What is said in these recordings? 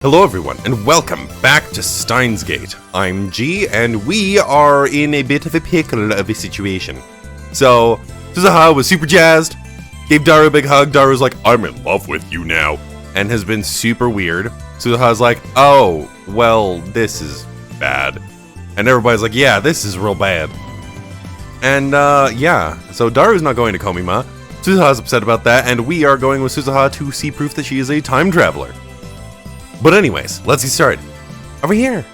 Hello everyone, and welcome back to Steins Gate. I'm G, and we are in a bit of a pickle of a situation. So, Suzuha was super jazzed, gave Daru a big hug. Daru's like, I'm in love with you now, and has been super weird. Suzuha's like, oh, well, this is bad. And everybody's like, yeah, this is real bad. And, yeah, so Daru's not going to Komima. Suzuha's upset about that, and we are going with Suzuha to see proof that she is a time traveler. But anyways, let's get started. Over here.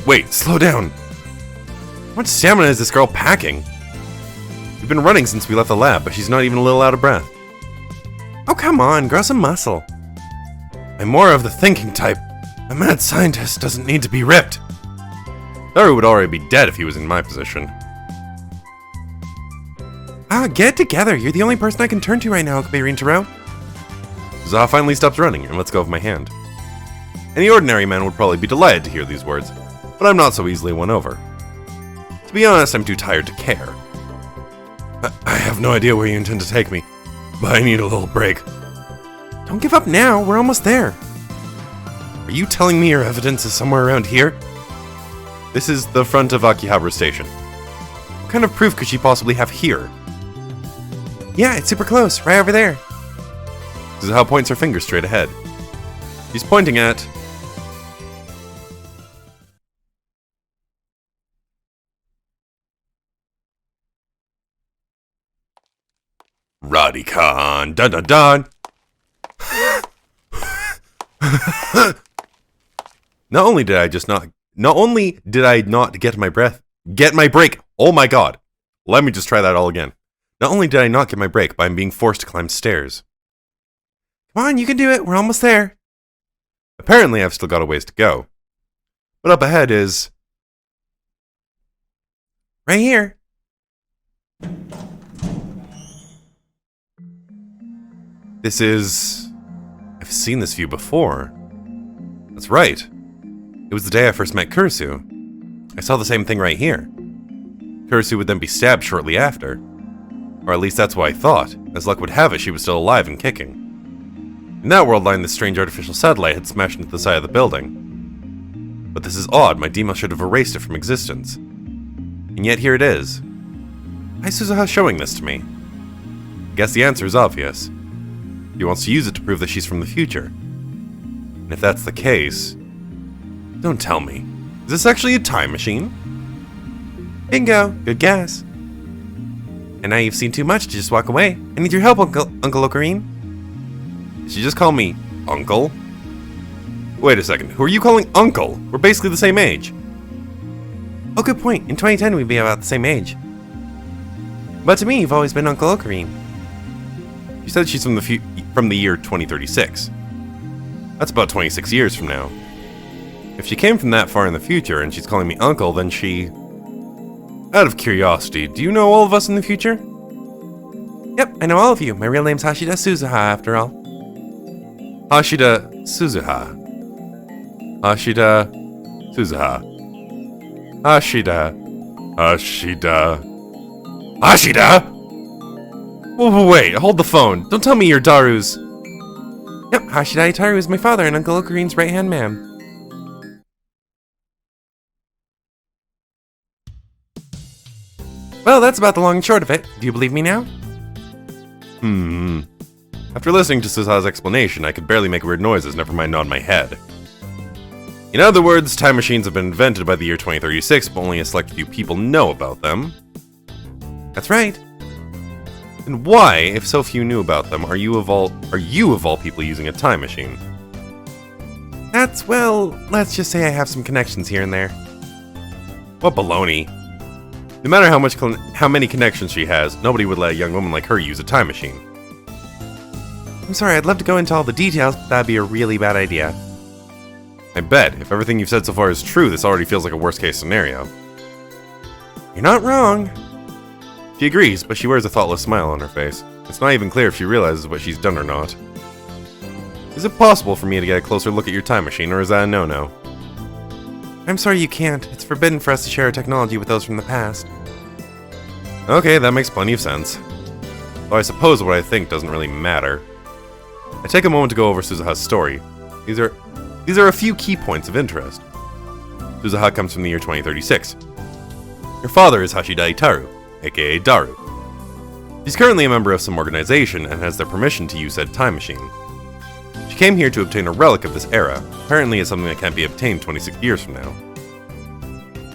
Wait, slow down. How much stamina is this girl packing? We've been running since we left the lab, but she's not even a little out of breath. Oh, come on, grow some muscle. I'm more of the thinking type. A mad scientist doesn't need to be ripped. Daru would already be dead if he was in my position. Get it together. You're the only person I can turn to right now, Rintaro. Suzuha finally stops running and lets go of my hand. Any ordinary man would probably be delighted to hear these words, but I'm not so easily won over. To be honest, I'm too tired to care. I have no idea where you intend to take me, but I need a little break. Don't give up now, we're almost there. Are you telling me your evidence is somewhere around here? This is the front of Akihabara Station. What kind of proof could she possibly have here? Yeah, it's super close, right over there. Suzuha points her finger straight ahead. She's pointing at... Radican, dun dun dun! Not only did I not get my break, oh my god! Let me just try that all again. Not only did I not get my break, but I'm being forced to climb stairs. Come on, you can do it. We're almost there. Apparently, I've still got a ways to go. But up ahead is... right here. This is... I've seen this view before. That's right. It was the day I first met Kurisu. I saw the same thing right here. Kurisu would then be stabbed shortly after. Or at least that's what I thought. As luck would have it, she was still alive and kicking. In that world line, this strange artificial satellite had smashed into the side of the building. But this is odd, my Dima should have erased it from existence. And yet here it is. Why is Suzuha showing this to me? I guess the answer is obvious. He wants to use it to prove that she's from the future. And if that's the case... Don't tell me. Is this actually a time machine? Bingo! Good guess. And now you've seen too much to just walk away. I need your help, Uncle Ocarine. Did she just call me Uncle? Wait a second, who are you calling Uncle? We're basically the same age. Oh, good point. In 2010, we'd be about the same age. But to me, you've always been Uncle Ocarine. She said she's from the year 2036. That's about 26 years from now. If she came from that far in the future and she's calling me Uncle, then she... Out of curiosity, do you know all of us in the future? Yep, I know all of you. My real name's Hashida Suzuha, after all. Hashida Suzuha. Hashida Suzuha. Hashida. Oh, wait, hold the phone. Don't tell me you're Daru's... Yep, Hashida Itaru is my father and Uncle Okarine's right-hand man. Well, that's about the long and short of it. Do you believe me now? After listening to Suzuha's explanation, I could barely make weird noises, never mind nod my head. In other words, time machines have been invented by the year 2036, but only a select few people know about them. That's right. And why, if so few knew about them, are you of all people using a time machine? That's, well, let's just say I have some connections here and there. What baloney. No matter how many connections she has, nobody would let a young woman like her use a time machine. I'm sorry, I'd love to go into all the details, but that'd be a really bad idea. I bet, if everything you've said so far is true, this already feels like a worst-case scenario. You're not wrong. She agrees, but she wears a thoughtless smile on her face. It's not even clear if she realizes what she's done or not. Is it possible for me to get a closer look at your time machine, or is that a no-no? I'm sorry you can't. It's forbidden for us to share our technology with those from the past. Okay, that makes plenty of sense. Though I suppose what I think doesn't really matter. I take a moment to go over Suzuha's story. These are a few key points of interest. Suzuha comes from the year 2036. Her father is Hashida Itaru, aka Daru. She's currently a member of some organization and has their permission to use said time machine. She came here to obtain a relic of this era. Apparently it's something that can't be obtained 26 years from now.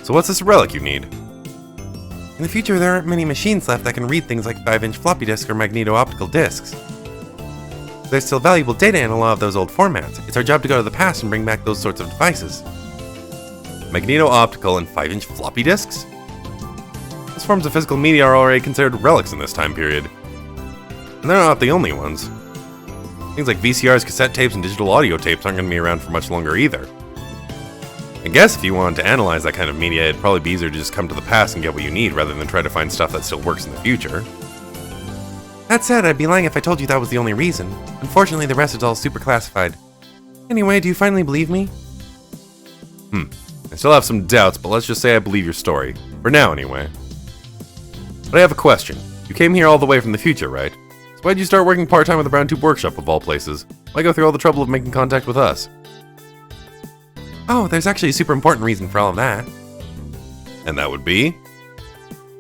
So what's this relic you need? In the future, there aren't many machines left that can read things like 5-inch floppy disk or magneto-optical discs. There's still valuable data in a lot of those old formats. It's our job to go to the past and bring back those sorts of devices. Magneto-optical and 5-inch floppy disks? Those forms of physical media are already considered relics in this time period. And they're not the only ones. Things like VCRs, cassette tapes, and digital audio tapes aren't going to be around for much longer either. I guess if you wanted to analyze that kind of media, it'd probably be easier to just come to the past and get what you need rather than try to find stuff that still works in the future. That said, I'd be lying if I told you that was the only reason. Unfortunately, the rest is all super classified. Anyway, do you finally believe me? I still have some doubts, but let's just say I believe your story. For now, anyway. But I have a question. You came here all the way from the future, right? So why'd you start working part-time at the Brown Tube Workshop of all places? Why go through all the trouble of making contact with us? Oh, there's actually a super important reason for all of that. And that would be?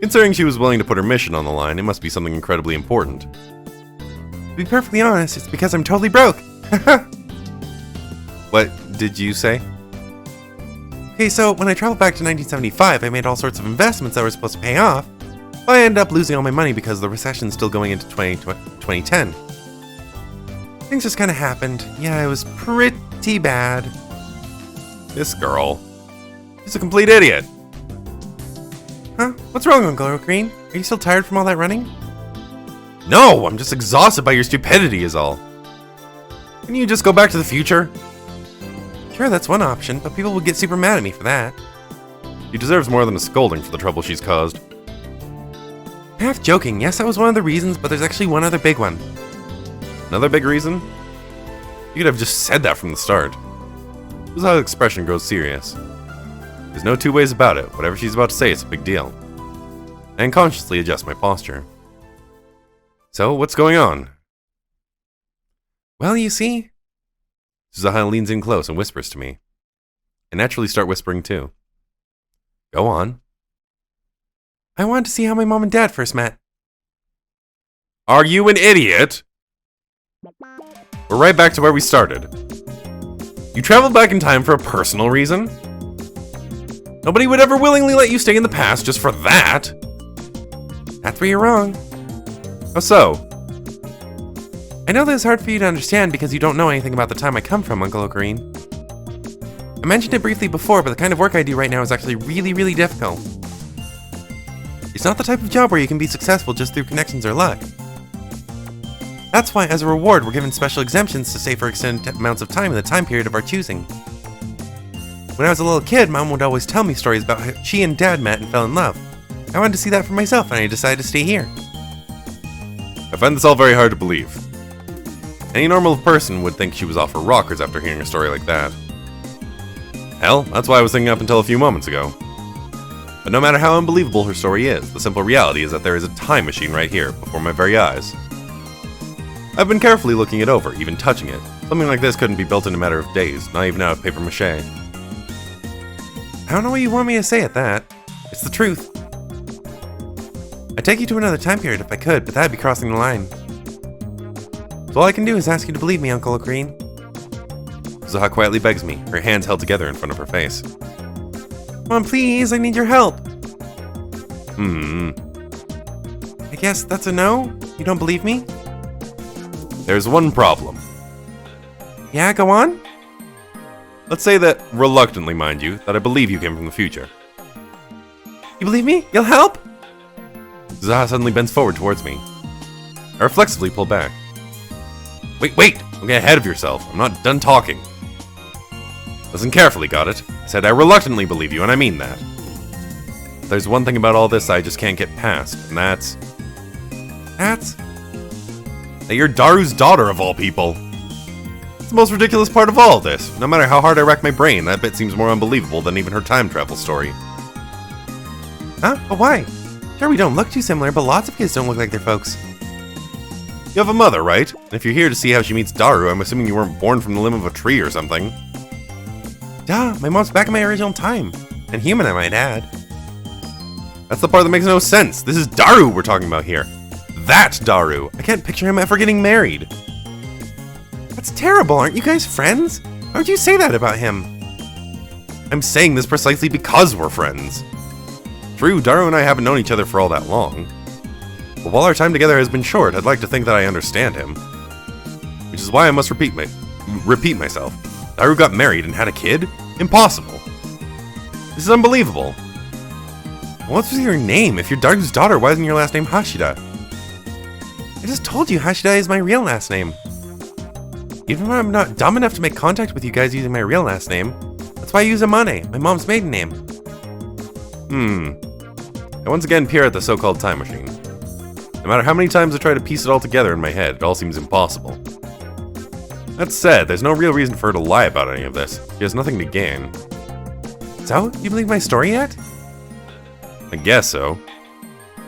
Considering she was willing to put her mission on the line, it must be something incredibly important. To be perfectly honest, it's because I'm totally broke. What did you say? Okay, so when I traveled back to 1975, I made all sorts of investments that were supposed to pay off, but I ended up losing all my money because the recession's still going into 2010. Things just kind of happened. Yeah, it was pretty bad. This girl. She's a complete idiot. Huh? What's wrong, Uncle Green? Are you still tired from all that running? No, I'm just exhausted by your stupidity is all. Can you just go back to the future? Sure, that's one option, but people would get super mad at me for that. She deserves more than a scolding for the trouble she's caused. Half joking, yes, that was one of the reasons, but there's actually one other big one. Another big reason? You could have just said that from the start. This is how the expression grows serious. There's no two ways about it. Whatever she's about to say, it's a big deal. I unconsciously adjust my posture. So, what's going on? Well, you see... Suzuha leans in close and whispers to me. I naturally start whispering too. Go on. I wanted to see how my mom and dad first met. Are you an idiot? We're right back to where we started. You traveled back in time for a personal reason? Nobody would ever willingly let you stay in the past just for that. That's where you're wrong. How so? I know this is hard for you to understand because you don't know anything about the time I come from, Uncle Ocarine. I mentioned it briefly before, but the kind of work I do right now is actually really, really difficult. It's not the type of job where you can be successful just through connections or luck. That's why, as a reward, we're given special exemptions to stay for extended amounts of time in the time period of our choosing. When I was a little kid, Mom would always tell me stories about how she and Dad met and fell in love. I wanted to see that for myself, and I decided to stay here. I find this all very hard to believe. Any normal person would think she was off her rockers after hearing a story like that. Hell, that's why I was thinking up until a few moments ago. But no matter how unbelievable her story is, the simple reality is that there is a time machine right here, before my very eyes. I've been carefully looking it over, even touching it. Something like this couldn't be built in a matter of days, not even out of paper mache. I don't know what you want me to say at that. It's the truth. I'd take you to another time period if I could, but that'd be crossing the line. So all I can do is ask you to believe me, Uncle Ocarine. Suzuha quietly begs me, her hands held together in front of her face. Come on, please, I need your help. I guess that's a no? You don't believe me? There's one problem. Yeah, go on? Let's say that, reluctantly mind you, that I believe you came from the future. You believe me? You'll help? Suzuha suddenly bends forward towards me. I reflexively pull back. Wait! Don't get ahead of yourself. I'm not done talking. Listen carefully, got it? I said I reluctantly believe you, and I mean that. There's one thing about all this I just can't get past, and that's... that you're Daru's daughter, of all people. It's the most ridiculous part of all of this. No matter how hard I rack my brain, that bit seems more unbelievable than even her time travel story. Huh? But why? Sure, we don't look too similar, but lots of kids don't look like their folks. You have a mother, right? And if you're here to see how she meets Daru, I'm assuming you weren't born from the limb of a tree or something. Duh, my mom's back in my original time. And human, I might add. That's the part that makes no sense. This is Daru we're talking about here. That Daru. I can't picture him ever getting married. That's terrible. Aren't you guys friends? Why would you say that about him? I'm saying this precisely because we're friends. True, Daru and I haven't known each other for all that long. But while our time together has been short, I'd like to think that I understand him. Which is why I must repeat myself. Daru got married and had a kid? Impossible. This is unbelievable. What's with your name? If you're Daru's daughter, why isn't your last name Hashida? I just told you Hashida is my real last name. Even when I'm not dumb enough to make contact with you guys using my real last name, that's why I use Amane, my mom's maiden name. I once again peer at the so-called time machine. No matter how many times I try to piece it all together in my head, it all seems impossible. That said, there's no real reason for her to lie about any of this. She has nothing to gain. So, you believe my story yet? I guess so.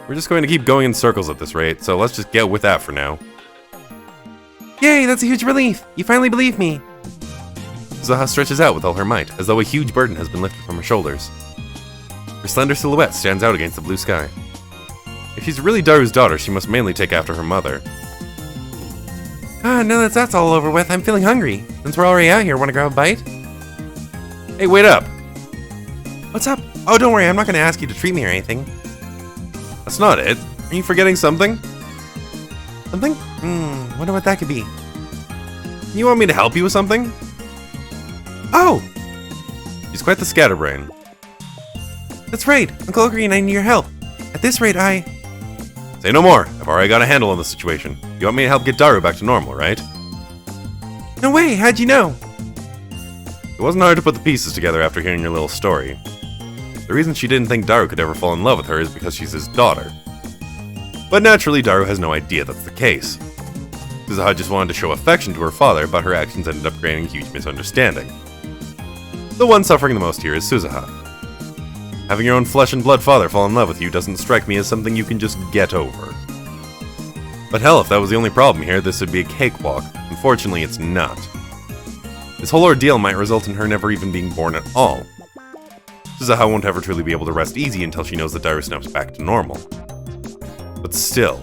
We're just going to keep going in circles at this rate, so let's just get with that for now. Yay, that's a huge relief! You finally believe me! Suzuha stretches out with all her might, as though a huge burden has been lifted from her shoulders. Her slender silhouette stands out against the blue sky. If she's really Daru's daughter, she must mainly take after her mother. Now that that's all over with, I'm feeling hungry. Since we're already out here, wanna grab a bite? Hey, wait up! What's up? Oh, don't worry, I'm not gonna ask you to treat me or anything. That's not it. Are you forgetting something? Something? Wonder what that could be. You want me to help you with something? Oh! She's quite the scatterbrain. That's right, Uncle Ogre and I need your help. At this rate, Say no more. I've already got a handle on the situation. You want me to help get Daru back to normal, right? No way, how'd you know? It wasn't hard to put the pieces together after hearing your little story. The reason she didn't think Daru could ever fall in love with her is because she's his daughter. But naturally, Daru has no idea that's the case. Suzuha just wanted to show affection to her father, but her actions ended up creating a huge misunderstanding. The one suffering the most here is Suzuha. Having your own flesh and blood father fall in love with you doesn't strike me as something you can just get over. But hell, if that was the only problem here, this would be a cakewalk. Unfortunately, it's not. This whole ordeal might result in her never even being born at all. Suzuha won't ever truly be able to rest easy until she knows that Daru snaps back to normal. But still.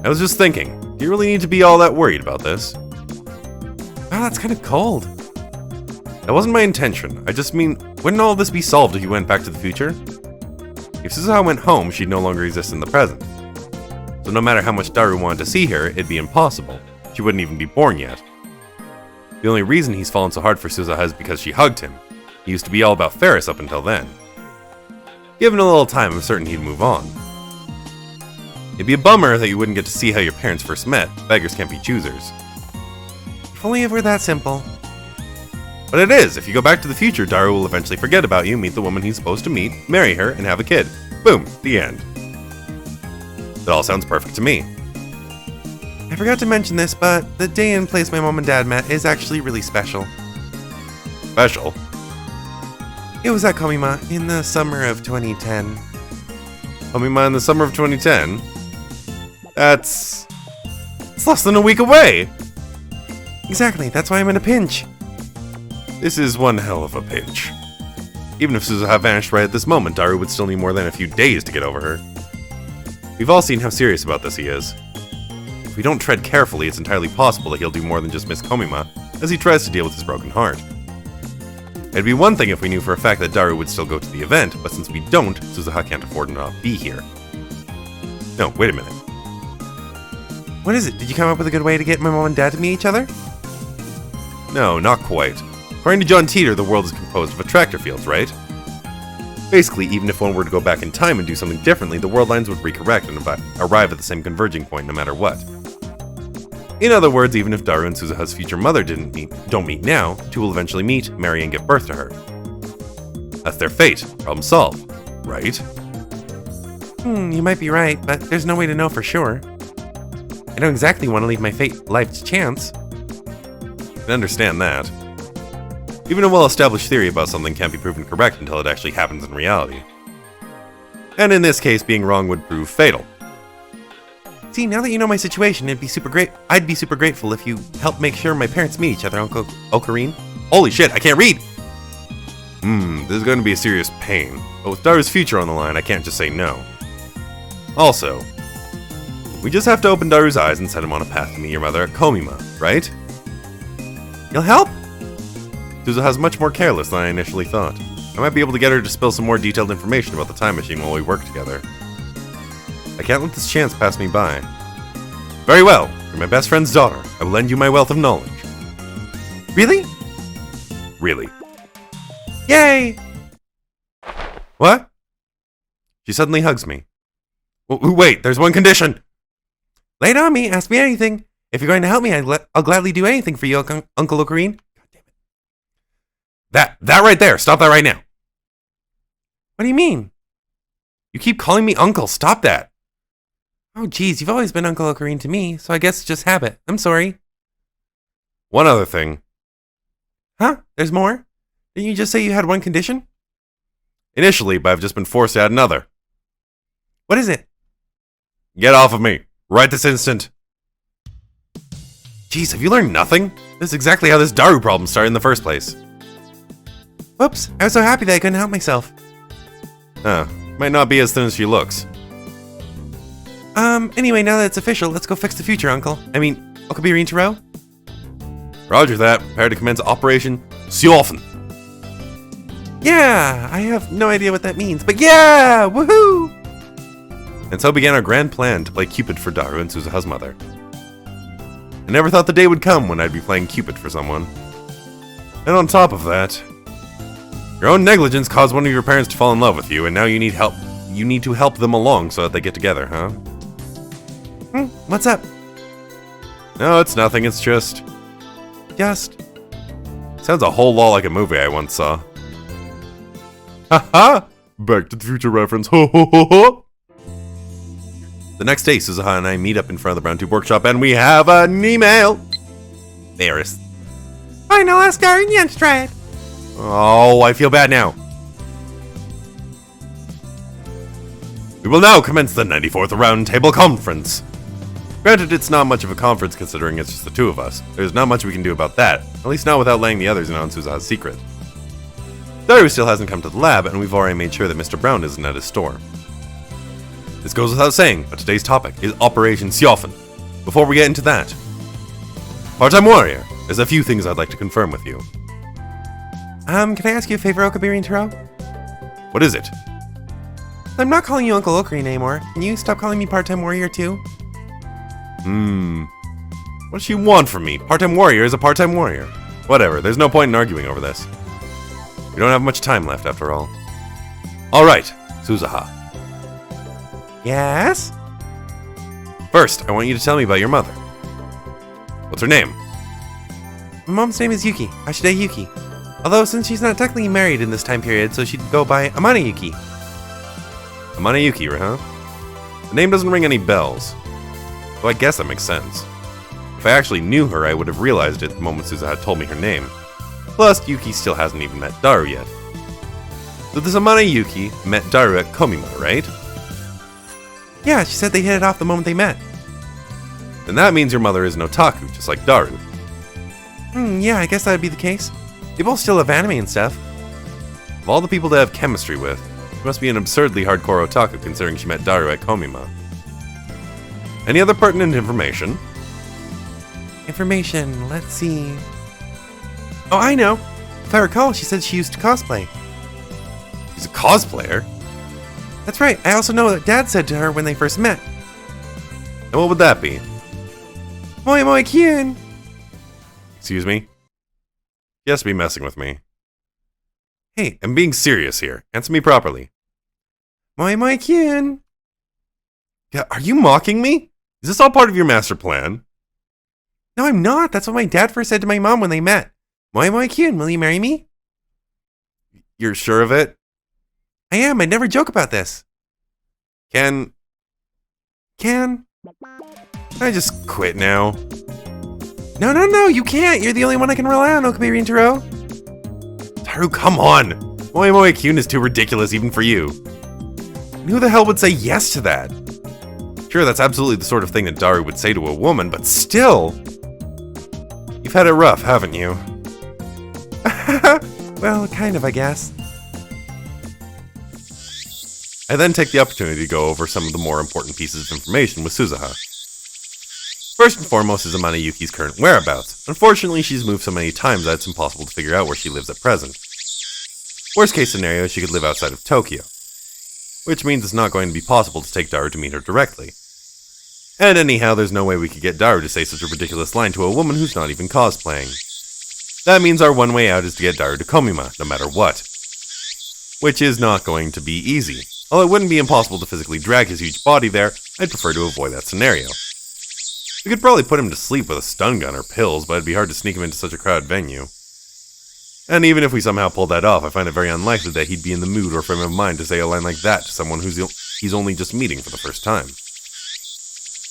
I was just thinking, do you really need to be all that worried about this? Wow, that's kind of cold. That wasn't my intention. I just mean, wouldn't all this be solved if you went back to the future? If Suzuha went home, she'd no longer exist in the present. So no matter how much Daru wanted to see her, it'd be impossible. She wouldn't even be born yet. The only reason he's fallen so hard for Suzuha is because she hugged him. He used to be all about Ferris up until then. Given a little time, I'm certain he'd move on. It'd be a bummer that you wouldn't get to see how your parents first met. Beggars can't be choosers. If only it were that simple. But it is. If you go back to the future, Daru will eventually forget about you, meet the woman he's supposed to meet, marry her, and have a kid. Boom. The end. That all sounds perfect to me. I forgot to mention this, but the day and place my mom and dad met is actually really special. Special? It was at Komima in the summer of 2010. Komima in the summer of 2010? It's less than a week away! Exactly, that's why I'm in a pinch. This is one hell of a pinch. Even if Suzuha vanished right at this moment, Daru would still need more than a few days to get over her. We've all seen how serious about this he is. If we don't tread carefully, it's entirely possible that he'll do more than just miss Komima as he tries to deal with his broken heart. It'd be one thing if we knew for a fact that Daru would still go to the event, but since we don't, Suzuha can't afford to not be here. No, wait a minute. What is it? Did you come up with a good way to get my mom and dad to meet each other? No, not quite. According to John Teeter, the world is composed of attractor fields, right? Basically, even if one were to go back in time and do something differently, the world lines would recorrect and arrive at the same converging point no matter what. In other words, even if Daru and Suzuha's future mother don't meet now, the two will eventually meet, marry, and give birth to her. That's their fate. Problem solved. Right? You might be right, but there's no way to know for sure. I don't exactly want to leave my life to chance. I can understand that. Even a well-established theory about something can't be proven correct until it actually happens in reality. And in this case, being wrong would prove fatal. See, now that you know my situation, I'd be super grateful if you help make sure my parents meet each other, Uncle Ocarine. Holy shit, I can't read! This is going to be a serious pain. But with Daru's future on the line, I can't just say no. Also, we just have to open Daru's eyes and set him on a path to meet your mother at Komima, right? You'll help? Suzuha's much more careless than I initially thought. I might be able to get her to spill some more detailed information about the time machine while we work together. I can't let this chance pass me by. Very well, you're my best friend's daughter. I will lend you my wealth of knowledge. Really? Really. Yay! What? She suddenly hugs me. Wait, there's one condition! Lay it on me, ask me anything. If you're going to help me, I'll gladly do anything for you, Uncle Ocarine. God damn it. That right there, stop that right now. What do you mean? You keep calling me uncle, stop that. Oh geez, you've always been Uncle Ocarine to me, so I guess it's just habit. I'm sorry. One other thing. Huh? There's more? Didn't you just say you had one condition? Initially, but I've just been forced to add another. What is it? Get off of me. Right this instant. Jeez, have you learned nothing? This is exactly how this Daru problem started in the first place. Whoops, I was so happy that I couldn't help myself. Might not be as thin as she looks. Anyway, now that it's official, let's go fix the future, Uncle. Ocarine Taro? Roger that. Prepare to commence Operation Siofen. Yeah, I have no idea what that means, but yeah, woohoo! And so began our grand plan to play Cupid for Daru and Suzuha's mother. I never thought the day would come when I'd be playing Cupid for someone. And on top of that, your own negligence caused one of your parents to fall in love with you, and now you need help. You need to help them along so that they get together, huh? What's up? No, it's nothing, it's just... Sounds a whole lot like a movie I once saw. Haha! Back to the Future reference, ho ho ho ho! The next day, Suzuha and I meet up in front of the Brown Tube Workshop, and we have an email! Varys. Final Ascar and Jens tried. Oh, I feel bad now. We will now commence the 94th Round Table Conference. Granted, it's not much of a conference considering it's just the two of us. There's not much we can do about that, at least not without letting the others in on Suzuha's secret. Daru still hasn't come to the lab, and we've already made sure that Mr. Brown isn't at his store. This goes without saying, but today's topic is Operation Siofen. Before we get into that, Part-Time Warrior, there's a few things I'd like to confirm with you. Can I ask you a favor, Ocarine Taro? What is it? I'm not calling you Uncle Ocarine anymore. Can you stop calling me Part-Time Warrior too? What does she want from me? Part-Time Warrior is a part-time warrior. Whatever, there's no point in arguing over this. We don't have much time left, after all. Alright, Suzuha. Yes? First, I want you to tell me about your mother. What's her name? My mom's name is Yuki, Hashida Yuki. Although, since she's not technically married in this time period, so she'd go by Amane Yuki. Amane Yuki, huh? The name doesn't ring any bells. So I guess that makes sense. If I actually knew her, I would have realized it the moment Suzuha told me her name. Plus, Yuki still hasn't even met Daru yet. So this Amane Yuki met Daru at Komima, right? Yeah, she said they hit it off the moment they met. Then that means your mother is an otaku, just like Daru. Yeah, I guess that would be the case. They both still have anime and stuff. Of all the people to have chemistry with, she must be an absurdly hardcore otaku considering she met Daru at Komima. Any other pertinent information? Let's see. Oh, I know. If I recall, she said she used to cosplay. She's a cosplayer? That's right. I also know that Dad said to her when they first met. And what would that be? Moi moi kyun! Excuse me? She has to be messing with me. Hey, I'm being serious here. Answer me properly. Moi moi kyun! Yeah, are you mocking me? Is this all part of your master plan? No, I'm not. That's what my dad first said to my mom when they met. Moi moi kyun, will you marry me? You're sure of it? I am. I'd never joke about this. Can I just quit now? No, you can't. You're the only one I can rely on, Ocarine Taro. Daru, come on! Moi moi kyun is too ridiculous even for you. And who the hell would say yes to that? Sure, that's absolutely the sort of thing that Daru would say to a woman, but still! You've had it rough, haven't you? Well, kind of, I guess. I then take the opportunity to go over some of the more important pieces of information with Suzuha. First and foremost is Amane Yuki's current whereabouts. Unfortunately, she's moved so many times that it's impossible to figure out where she lives at present. Worst case scenario, she could live outside of Tokyo, which means it's not going to be possible to take Daru to meet her directly. And anyhow, there's no way we could get Daru to say such a ridiculous line to a woman who's not even cosplaying. That means our one way out is to get Daru to Komima, no matter what. Which is not going to be easy. While it wouldn't be impossible to physically drag his huge body there, I'd prefer to avoid that scenario. We could probably put him to sleep with a stun gun or pills, but it'd be hard to sneak him into such a crowded venue. And even if we somehow pulled that off, I find it very unlikely that he'd be in the mood or frame of mind to say a line like that to someone he's only just meeting for the first time.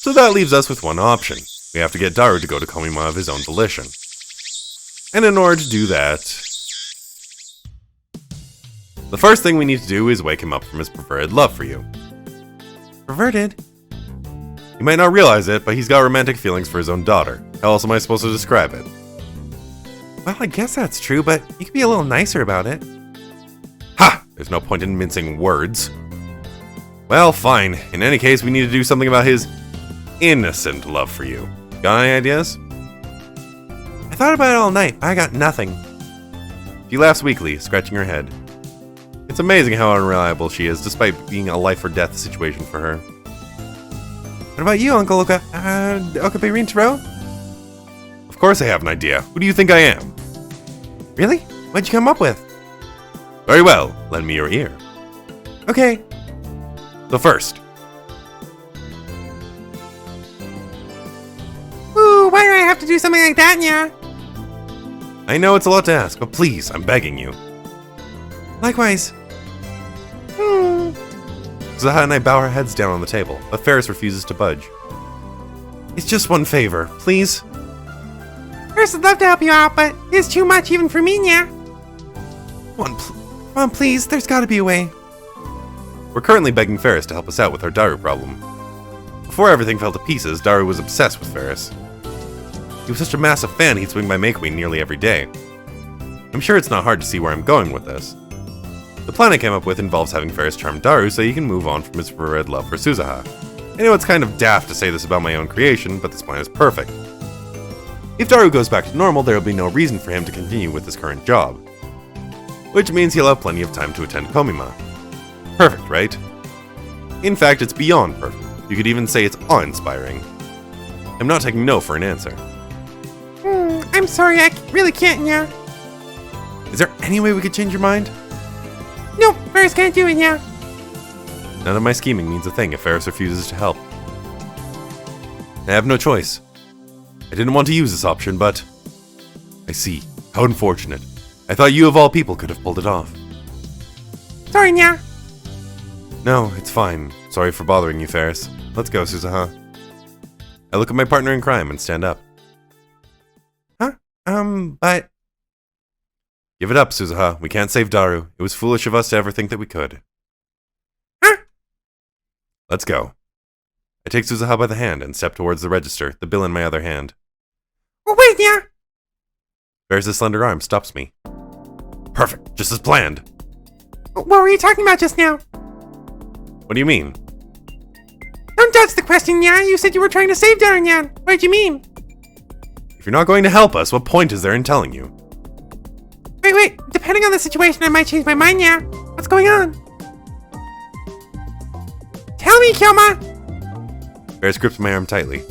So that leaves us with one option. We have to get Daru to go to Komima of his own volition. And in order to do that, the first thing we need to do is wake him up from his perverted love for you. Perverted? You might not realize it, but he's got romantic feelings for his own daughter. How else am I supposed to describe it? Well, I guess that's true, but you could be a little nicer about it. Ha! There's no point in mincing words. Well, fine. In any case, we need to do something about his innocent love for you. Got any ideas? I thought about it all night, but I got nothing. She laughs weakly, scratching her head. It's amazing how unreliable she is, despite being a life-or-death situation for her. What about you, Uncle Okabe Taro? Of course I have an idea. Who do you think I am? Really? What'd you come up with? Very well. Lend me your ear. Okay. So first. Ooh, why do I have to do something like that, Nya? I know it's a lot to ask, but please, I'm begging you. Likewise. Zaha and I bow our heads down on the table, but Ferris refuses to budge. It's just one favor, please. Ferris would love to help you out, but it's too much even for me, Nya. Come on, please, there's gotta be a way. We're currently begging Ferris to help us out with our Daru problem. Before everything fell to pieces, Daru was obsessed with Ferris. He was such a massive fan he'd swing by Makeweed nearly every day. I'm sure it's not hard to see where I'm going with this. The plan I came up with involves having Ferris charm Daru so he can move on from his perverted love for Suzuha. I know it's kind of daft to say this about my own creation, but this plan is perfect. If Daru goes back to normal, there will be no reason for him to continue with his current job. Which means he'll have plenty of time to attend Komima. Perfect, right? In fact, it's beyond perfect. You could even say it's awe-inspiring. I'm not taking no for an answer. I'm sorry, I really can't, Nya. Is there any way we could change your mind? Nope, Ferris can't do it, Nya. None of my scheming means a thing if Ferris refuses to help. I have no choice. I didn't want to use this option, but... I see. How unfortunate. I thought you of all people could have pulled it off. Sorry, Nya. No, it's fine. Sorry for bothering you, Ferris. Let's go, Suzuha. I look at my partner in crime and stand up. Huh? But... Give it up, Suzuha. We can't save Daru. It was foolish of us to ever think that we could. Huh? Let's go. I take Suzuha by the hand and step towards the register, the bill in my other hand. Oh, wait, Nya! Ferris' slender arm stops me. Perfect, just as planned. What were you talking about just now? What do you mean? Don't dodge the question, Nya. You said you were trying to save Daru, Nya. What did you mean? If you're not going to help us, what point is there in telling you? Wait. Depending on the situation, I might change my mind, Nya. What's going on? Tell me, Kyoma! Ferris grips my arm tightly.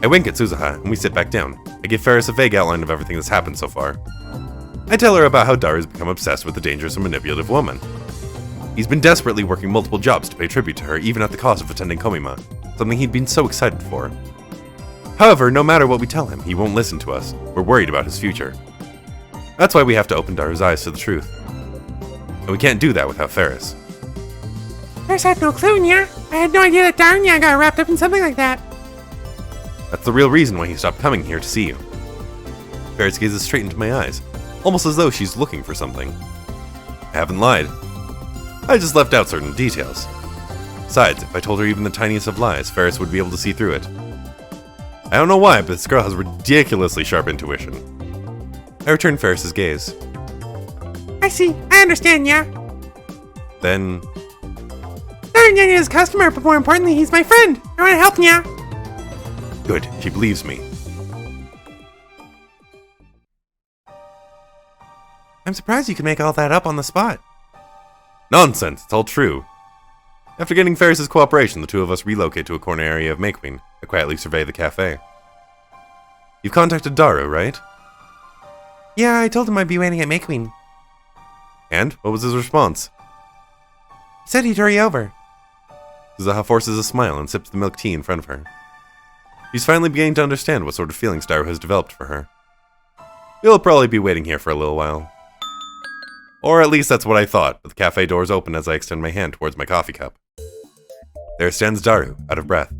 I wink at Suzuha, and we sit back down. I give Ferris a vague outline of everything that's happened so far. I tell her about how Daru's become obsessed with the dangerous and manipulative woman. He's been desperately working multiple jobs to pay tribute to her, even at the cost of attending Komima, something he'd been so excited for. However, no matter what we tell him, he won't listen to us. We're worried about his future. That's why we have to open Daru's eyes to the truth. And we can't do that without Ferris. Ferris had no clue, Nya. I had no idea that Daru, Nya, got wrapped up in something like that. That's the real reason why he stopped coming here to see you. Ferris gazes straight into my eyes, almost as though she's looking for something. I haven't lied. I just left out certain details. Besides, if I told her even the tiniest of lies, Ferris would be able to see through it. I don't know why, but this girl has ridiculously sharp intuition. I returned Ferris's gaze. I see. I understand, yeah. Then, Darn is a customer, but more importantly, he's my friend. I want to help ya. good, she believes me. I'm surprised you could make all that up on the spot. Nonsense, it's all true. After getting Ferris's cooperation, the two of us relocate to a corner area of Makewean. I quietly survey the cafe. You've contacted Daru, right? Yeah, I told him I'd be waiting at Makewean. And? What was his response? He said he'd hurry over. Suzuha forces a smile and sips the milk tea in front of her. She's finally beginning to understand what sort of feelings Daru has developed for her. We'll probably be waiting here for a little while. Or at least that's what I thought, but the cafe doors open as I extend my hand towards my coffee cup. There stands Daru, out of breath.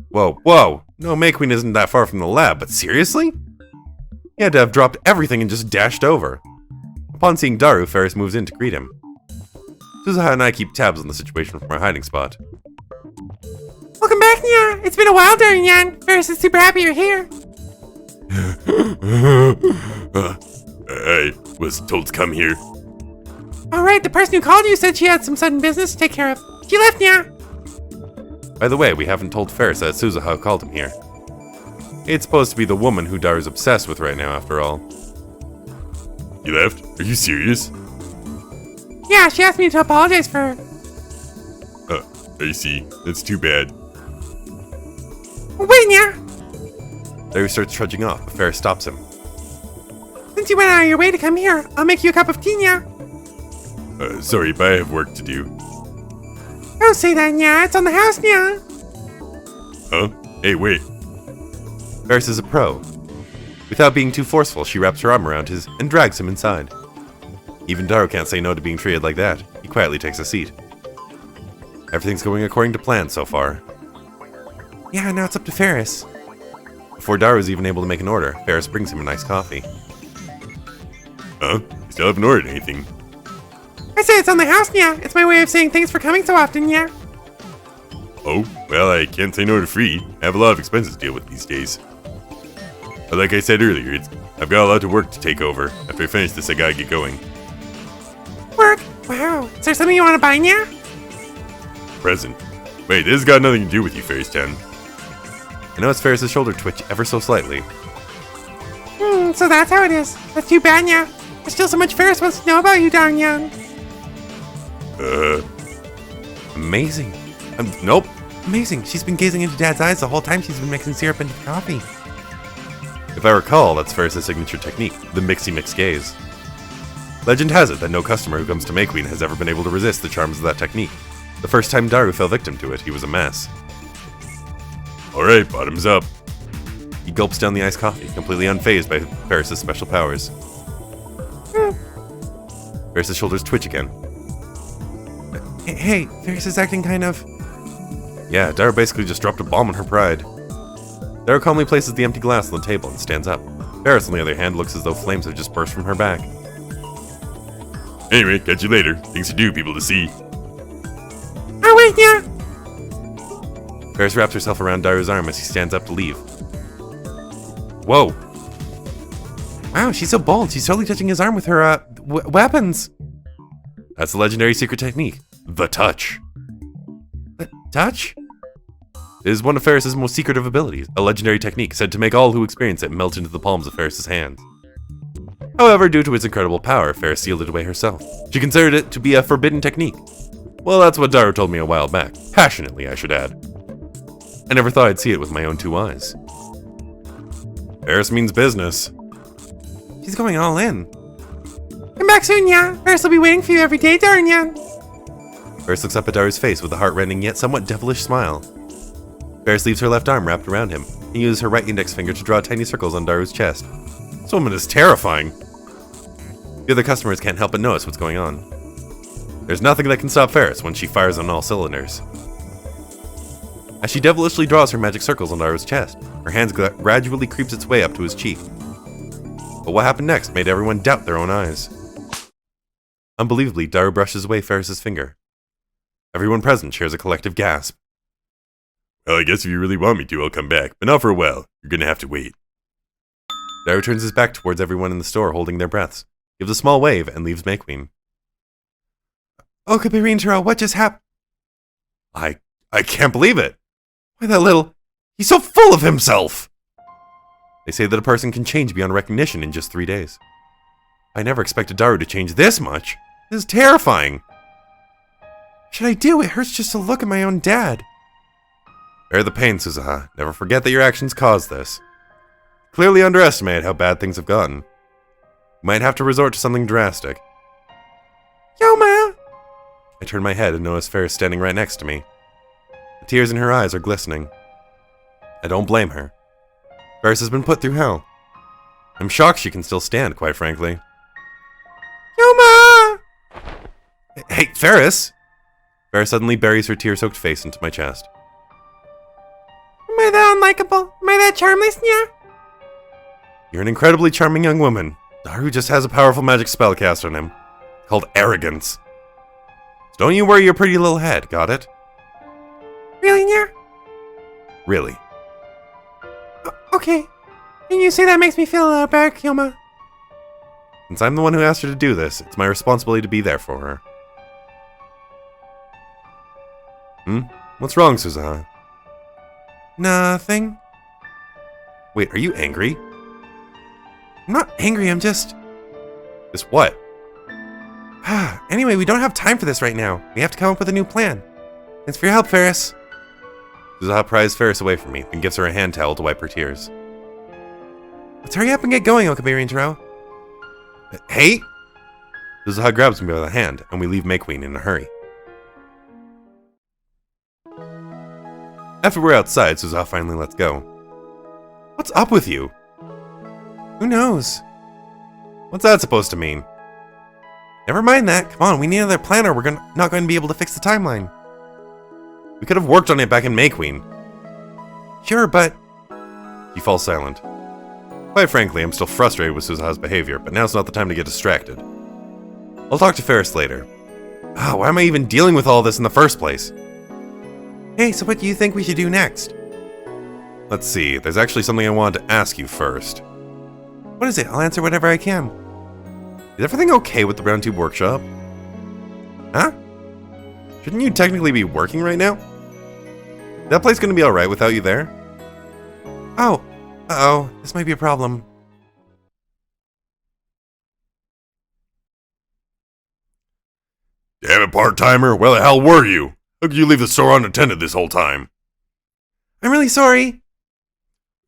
Whoa, whoa! No, Makewean isn't that far from the lab, but seriously? He had to have dropped everything and just dashed over. Upon seeing Daru, Ferris moves in to greet him. Suzuha and I keep tabs on the situation from our hiding spot. Welcome back, Nya. It's been a while, Darn. Ferris is super happy you're here. I was told to come here. Alright, the person who called you said she had some sudden business to take care of. She left, Nya. By the way, we haven't told Ferris that Suzuha called him here. It's supposed to be the woman who Daru's obsessed with right now, after all. You left? Are you serious? Yeah, she asked me to apologize for her. I see. That's too bad. Wait, Nya. Daru starts trudging off, but Ferris stops him. Since you went out of your way to come here, I'll make you a cup of tea, Nya. Sorry, but I have work to do. Don't say that, Nya. It's on the house, Nya. Huh? Hey, wait. Ferris is a pro. Without being too forceful, she wraps her arm around his and drags him inside. Even Daru can't say no to being treated like that. He quietly takes a seat. Everything's going according to plan so far. Yeah, now it's up to Ferris. Before Daru is even able to make an order, Ferris brings him a nice coffee. Huh? You still haven't ordered anything. I say it's on the house, Nya. It's my way of saying thanks for coming so often, Nya. Oh, well, I can't say no to free. I have a lot of expenses to deal with these days. But like I said earlier, I've got a lot of work to take over. After I finish this, I gotta get going. Work? Wow. Is there something you want to buy, Nya? Present. Wait, this has got nothing to do with you, Ferris 10. I notice Ferris's shoulder twitch ever so slightly. So that's how it is. That's too bad, Nya. There's still so much Ferris wants to know about you, darn young. Amazing. Nope. Amazing. She's been gazing into Dad's eyes the whole time she's been mixing syrup into the coffee. If I recall, that's Ferris' signature technique, the mixy mix gaze. Legend has it that no customer who comes to Makewean has ever been able to resist the charms of that technique. The first time Daru fell victim to it, he was a mess. Alright, bottoms up. He gulps down the iced coffee, completely unfazed by Ferris' special powers. Ferris' shoulders twitch again. Hey, Ferris is acting kind of... Yeah, Daru basically just dropped a bomb on her pride. Daru calmly places the empty glass on the table and stands up. Ferris, on the other hand, looks as though flames have just burst from her back. Anyway, catch you later. Things to do, people to see. Oh, wait, Nya. Ferris wraps herself around Daru's arm as he stands up to leave. Whoa! Wow, she's so bold. She's totally touching his arm with her, weapons. That's the legendary secret technique. The touch. The touch? It is one of Ferris' most secretive abilities, a legendary technique said to make all who experience it melt into the palms of Ferris' hands. However, due to its incredible power, Ferris sealed it away herself. She considered it to be a forbidden technique. Well, that's what Daru told me a while back. Passionately, I should add. I never thought I'd see it with my own two eyes. Ferris means business. She's going all in. Come back soon, Nya. Ferris will be waiting for you every day, darn Nya. Ferris looks up at Daru's face with a heart-rending yet somewhat devilish smile. Ferris leaves her left arm wrapped around him and uses her right index finger to draw tiny circles on Daru's chest. This woman is terrifying. The other customers can't help but notice what's going on. There's nothing that can stop Ferris when she fires on all cylinders. As she devilishly draws her magic circles on Daru's chest, her hands gradually creeps its way up to his cheek. But what happened next made everyone doubt their own eyes. Unbelievably, Daru brushes away Ferris' finger. Everyone present shares a collective gasp. Well, I guess if you really want me to, I'll come back, but not for a while. You're gonna have to wait. Daru turns his back towards everyone in the store, holding their breaths, gives a small wave, and leaves May Queen. Okabe Rintaro, what just happened? I can't believe it. Why, that little... He's so full of himself! They say that a person can change beyond recognition in just 3 days. I never expected Daru to change this much. This is terrifying. What should I do? It hurts just to look at my own dad. Bear the pain, Suzuha. Never forget that your actions caused this. Clearly underestimated how bad things have gotten. You might have to resort to something drastic. Yoma! I turn my head and notice Ferris standing right next to me. The tears in her eyes are glistening. I don't blame her. Ferris has been put through hell. I'm shocked she can still stand, quite frankly. Yoma! Hey, Ferris! Ferris suddenly buries her tear-soaked face into my chest. Am I that unlikable? Am I that charmless, nya? You're an incredibly charming young woman. Daru just has a powerful magic spell cast on him, called Arrogance. So don't you worry your pretty little head, got it? Really, nya? Really. Okay. And you say that makes me feel a little better, Kyoma? Since I'm the one who asked her to do this, it's my responsibility to be there for her. What's wrong, Suzuha? Nothing. Wait, are you angry? I'm not angry, I'm just... Just what? Anyway, we don't have time for this right now. We have to come up with a new plan. Thanks for your help, Ferris. Suzuha pries Ferris away from me, then gives her a hand towel to wipe her tears. Let's hurry up and get going, Okabe Rintaro. Hey! Suzuha grabs me by the hand, and we leave May Queen in a hurry. After we're outside, Suzuha finally lets go. What's up with you? Who knows? What's that supposed to mean? Never mind that. Come on, we need another plan or we're not going to be able to fix the timeline. We could have worked on it back in May Queen. Sure, but... He falls silent. Quite frankly, I'm still frustrated with Suzuha's behavior, but now's not the time to get distracted. I'll talk to Ferris later. Why am I even dealing with all this in the first place? Hey, so what do you think we should do next? Let's see, there's actually something I wanted to ask you first. What is it? I'll answer whatever I can. Is everything okay with the Brown Tube Workshop? Huh? Shouldn't you technically be working right now? Is that place gonna be alright without you there? Oh, uh-oh, this might be a problem. Damn it, part-timer, where the hell were you? How could you leave the store unattended this whole time? I'm really sorry.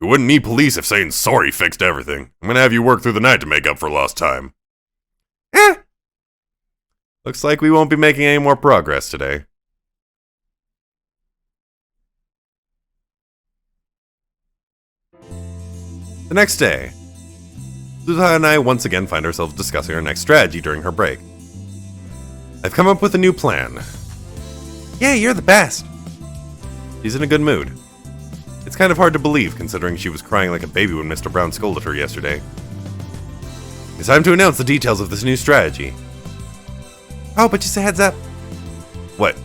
We wouldn't need police if saying sorry fixed everything. I'm gonna have you work through the night to make up for lost time. Looks like we won't be making any more progress today. The next day, Suzuha and I once again find ourselves discussing our next strategy during her break. I've come up with a new plan. Yeah, you're the best. She's in a good mood. It's kind of hard to believe considering she was crying like a baby when Mr. Brown scolded her yesterday. It's time to announce the details of this new strategy. Oh, but just a heads up. What?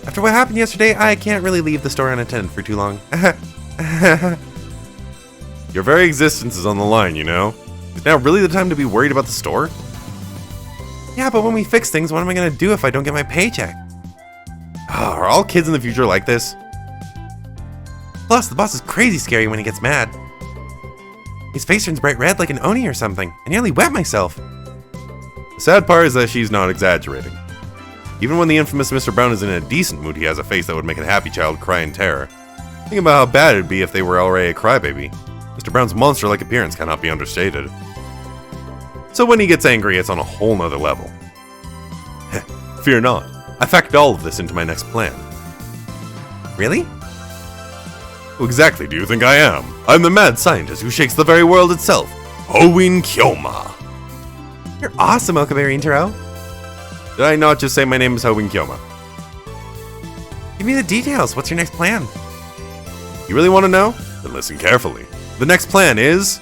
After what happened yesterday, I can't really leave the store unattended for too long. Your very existence is on the line, you know? Is now really the time to be worried about the store? Yeah, but when we fix things, what am I gonna do if I don't get my paycheck? Are all kids in the future like this? Plus, the boss is crazy scary when he gets mad. His face turns bright red like an Oni or something. I nearly wet myself. The sad part is that she's not exaggerating. Even when the infamous Mr. Brown is in a decent mood, he has a face that would make a happy child cry in terror. Think about how bad it'd be if they were already a crybaby. Mr. Brown's monster-like appearance cannot be understated. So when he gets angry, it's on a whole nother level. Fear not, I factored all of this into my next plan. Really? Who exactly do you think I am? I'm the mad scientist who shakes the very world itself, Hoenn Kyoma. You're awesome, Okabe Rintaro. Did I not just say my name is Hoenn Kyoma? Give me the details. What's your next plan? You really want to know? Then listen carefully. The next plan is...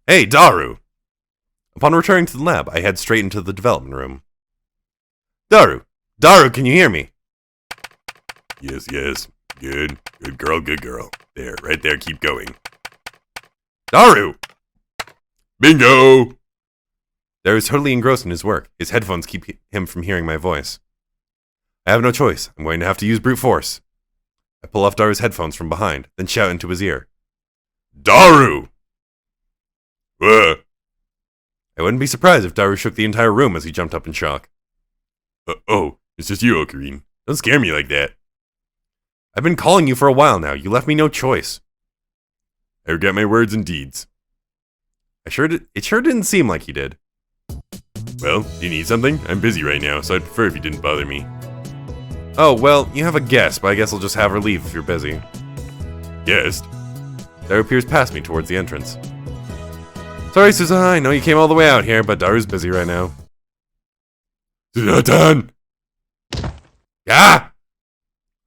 Hey, Daru! Upon returning to the lab, I head straight into the development room. Daru! Daru, can you hear me? Yes, yes. Good. Good girl, good girl. There, right there, keep going. Daru! Bingo! Daru is totally engrossed in his work. His headphones keep him from hearing my voice. I have no choice. I'm going to have to use brute force. I pull off Daru's headphones from behind, then shout into his ear. Daru! I wouldn't be surprised if Daru shook the entire room as he jumped up in shock. Oh, it's just you, Ocarine. Don't scare me like that. I've been calling you for a while now. You left me no choice. I regret my words and deeds. It sure didn't seem like he did. Well, do you need something? I'm busy right now, so I'd prefer if you didn't bother me. Oh, well, you have a guest, but I guess I'll just have her leave if you're busy. Guest? Daru peers past me towards the entrance. Sorry, Suzuha, I know you came all the way out here, but Daru's busy right now. Suzuha-tan! Ah!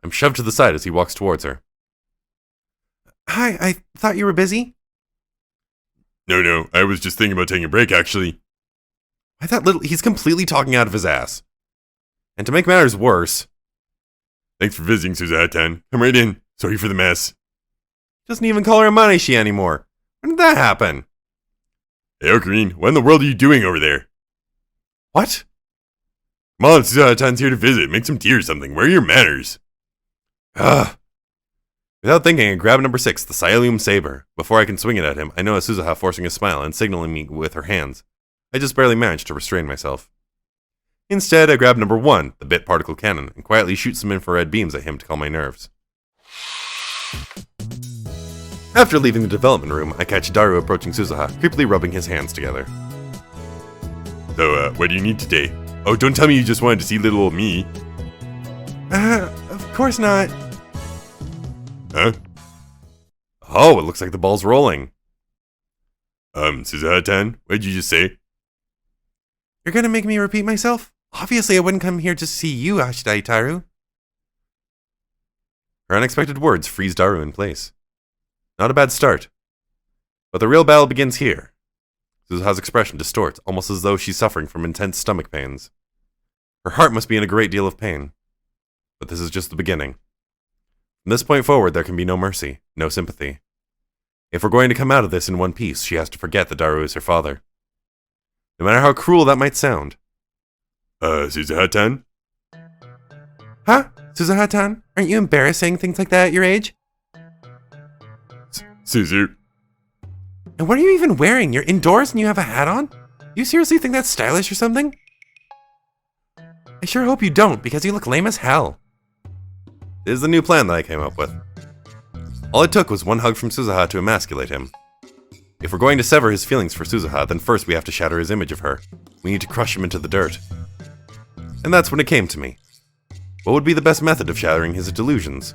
I'm shoved to the side as he walks towards her. Hi, I thought you were busy? No, I was just thinking about taking a break, actually. He's completely talking out of his ass. And to make matters worse... Thanks for visiting, Suzuha-tan. Come right in. Sorry for the mess. Doesn't even call her Maneshi anymore. When did that happen? Hey, Ocarine, what in the world are you doing over there? What? Come on, Suzuha-tan's here to visit. Make some tea or something. Where are your manners? Ugh. Without thinking, I grab number 6, the Sialium Saber. Before I can swing it at him, I notice Suzuha forcing a smile and signaling me with her hands. I just barely manage to restrain myself. Instead, I grab number 1, the Bit Particle Cannon, and quietly shoot some infrared beams at him to calm my nerves. After leaving the development room, I catch Daru approaching Suzuha, creepily rubbing his hands together. So, what do you need today? Oh, don't tell me you just wanted to see little old me. Of course not. Huh? Oh, it looks like the ball's rolling. Suzuha-tan, what did you just say? You're gonna make me repeat myself? Obviously, I wouldn't come here to see you, Ashida Itaru. Her unexpected words freeze Daru in place. Not a bad start. But the real battle begins here. Suzuha's expression distorts, almost as though she's suffering from intense stomach pains. Her heart must be in a great deal of pain. But this is just the beginning. From this point forward, there can be no mercy, no sympathy. If we're going to come out of this in one piece, she has to forget that Daru is her father. No matter how cruel that might sound. Suzuha-tan? Huh? Suzuha-tan? Aren't you embarrassed saying things like that at your age? Suzu. And what are you even wearing? You're indoors and you have a hat on? You seriously think that's stylish or something? I sure hope you don't, because you look lame as hell. This is the new plan that I came up with. All it took was one hug from Suzuha to emasculate him. If we're going to sever his feelings for Suzuha, then first we have to shatter his image of her. We need to crush him into the dirt. And that's when it came to me. What would be the best method of shattering his delusions?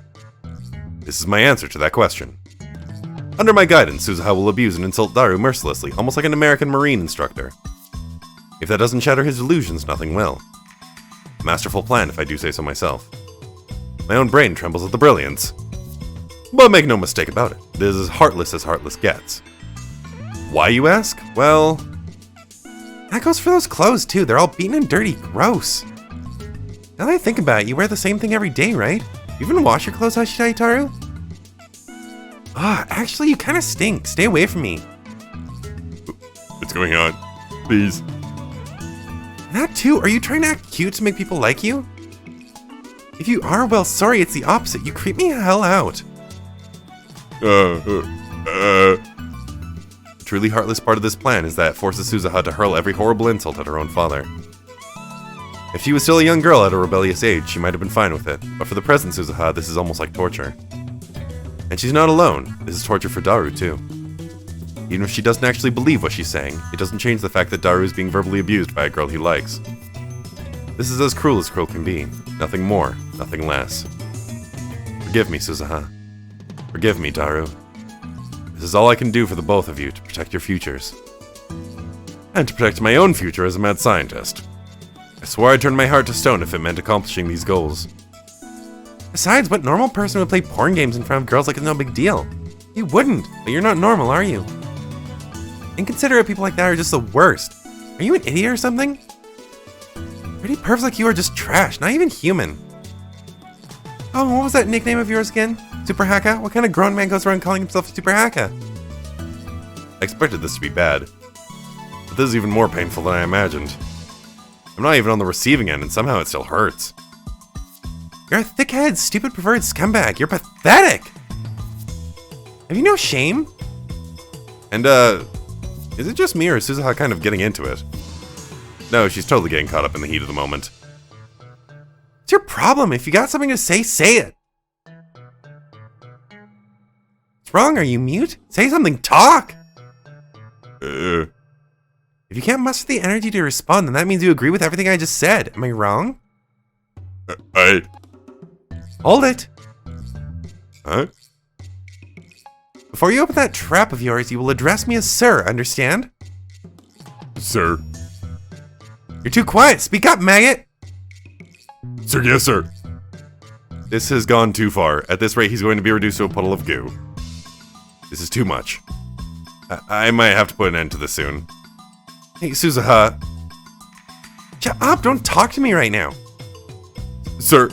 This is my answer to that question. Under my guidance, Suzuha will abuse and insult Daru mercilessly, almost like an American Marine instructor. If that doesn't shatter his illusions, nothing will. A masterful plan, if I do say so myself. My own brain trembles at the brilliance. But make no mistake about it, it is as heartless gets. Why, you ask? Well... that goes for those clothes, too. They're all beaten and dirty. Gross. Now that I think about it, you wear the same thing every day, right? You even wash your clothes, Ashida Itaru? Actually, you kind of stink. Stay away from me. What's going on? Please. That too? Are you trying to act cute to make people like you? If you are, well, sorry, it's the opposite. You creep me hell out. The truly heartless part of this plan is that it forces Suzuha to hurl every horrible insult at her own father. If she was still a young girl at a rebellious age, she might have been fine with it, but for the present Suzuha, this is almost like torture. And she's not alone. This is torture for Daru, too. Even if she doesn't actually believe what she's saying, it doesn't change the fact that Daru is being verbally abused by a girl he likes. This is as cruel can be. Nothing more, nothing less. Forgive me, Suzuha. Forgive me, Daru. This is all I can do for the both of you to protect your futures. And to protect my own future as a mad scientist. I swore I'd turn my heart to stone if it meant accomplishing these goals. Besides, what normal person would play porn games in front of girls like it's no big deal? You wouldn't, but you're not normal, are you? Inconsiderate people like that are just the worst. Are you an idiot or something? Pretty pervs like you are just trash, not even human. Oh, what was that nickname of yours again? Super Haka? What kind of grown man goes around calling himself Super Haka? I expected this to be bad, but this is even more painful than I imagined. I'm not even on the receiving end, and somehow it still hurts. You're a thick-headed, stupid, perverted scumbag. You're pathetic. Have you no shame? And, is it just me or is Suzuha kind of getting into it? No, she's totally getting caught up in the heat of the moment. What's your problem? If you got something to say, say it. What's wrong? Are you mute? Say something. Talk. If you can't muster the energy to respond, then that means you agree with everything I just said. Am I wrong? Hold it. Huh? Before you open that trap of yours, you will address me as sir, understand? Sir. You're too quiet. Speak up, maggot. Sir, yes, sir. This has gone too far. At this rate, he's going to be reduced to a puddle of goo. This is too much. I might have to put an end to this soon. Hey, Suzuha. Shut up. Don't talk to me right now. Sir.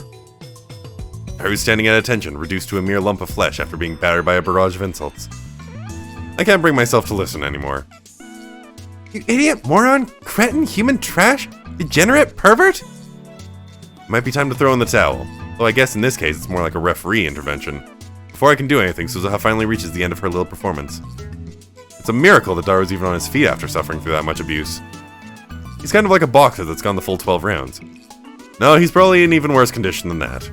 I was standing at attention, reduced to a mere lump of flesh after being battered by a barrage of insults. I can't bring myself to listen anymore. You idiot, moron, cretin, human trash, degenerate, pervert! It might be time to throw in the towel, though I guess in this case it's more like a referee intervention. Before I can do anything, Suzuha finally reaches the end of her little performance. It's a miracle that Daru's even on his feet after suffering through that much abuse. He's kind of like a boxer that's gone the full 12 rounds. No, he's probably in even worse condition than that.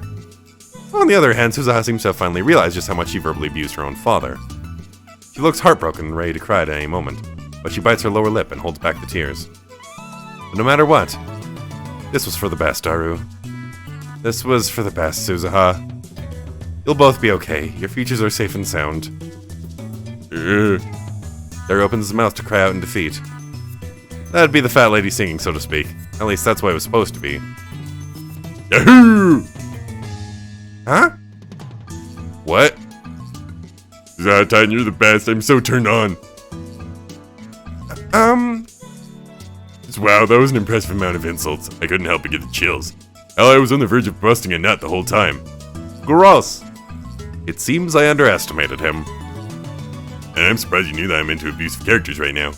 On the other hand, Suzuha seems to have finally realized just how much she verbally abused her own father. She looks heartbroken and ready to cry at any moment, but she bites her lower lip and holds back the tears. But no matter what, this was for the best, Daru. This was for the best, Suzuha. You'll both be okay. Your futures are safe and sound. Daru opens his mouth to cry out in defeat. That'd be the fat lady singing, so to speak. At least that's what it was supposed to be. Yahoo! Huh? What? Titan, you're the best. I'm so turned on. Wow, that was an impressive amount of insults. I couldn't help but get the chills. Hell, I was on the verge of busting a nut the whole time. Gross. It seems I underestimated him. And I'm surprised you knew that I'm into abusive characters right now.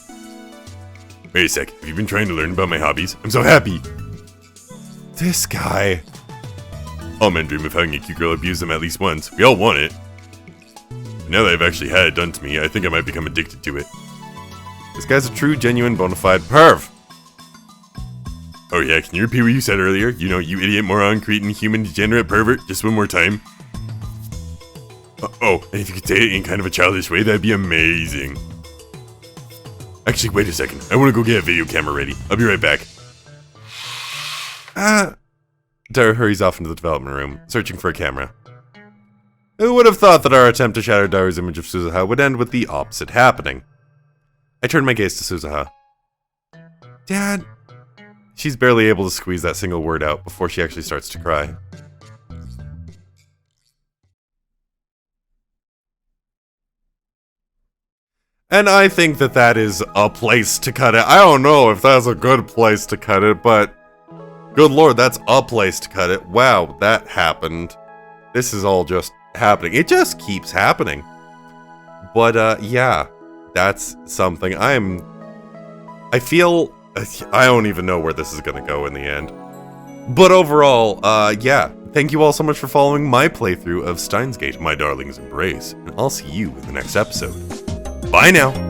Wait a sec, have you been trying to learn about my hobbies? I'm so happy. This guy. All men dream of having a cute girl abuse them at least once. We all want it. But now that I've actually had it done to me, I think I might become addicted to it. This guy's a true, genuine, bona fide perv. Oh yeah, can you repeat what you said earlier? You know, you idiot, moron, cretin, human, degenerate, pervert, just one more time. Oh, and if you could say it in kind of a childish way, that'd be amazing. Actually, wait a second. I want to go get a video camera ready. I'll be right back. Daru hurries off into the development room, searching for a camera. Who would have thought that our attempt to shatter Daru's image of Suzuha would end with the opposite happening? I turn my gaze to Suzuha. Dad. She's barely able to squeeze that single word out before she actually starts to cry. And I think that that is a place to cut it. I don't know if that's a good place to cut it, but good lord, that's a place to cut it. Wow, that happened. This is all just happening. It just keeps happening. But, yeah, that's something. I feel, I don't even know where this is gonna go in the end. But overall, yeah, thank you all so much for following my playthrough of Steins Gate, My Darling's Embrace, and I'll see you in the next episode. Bye now!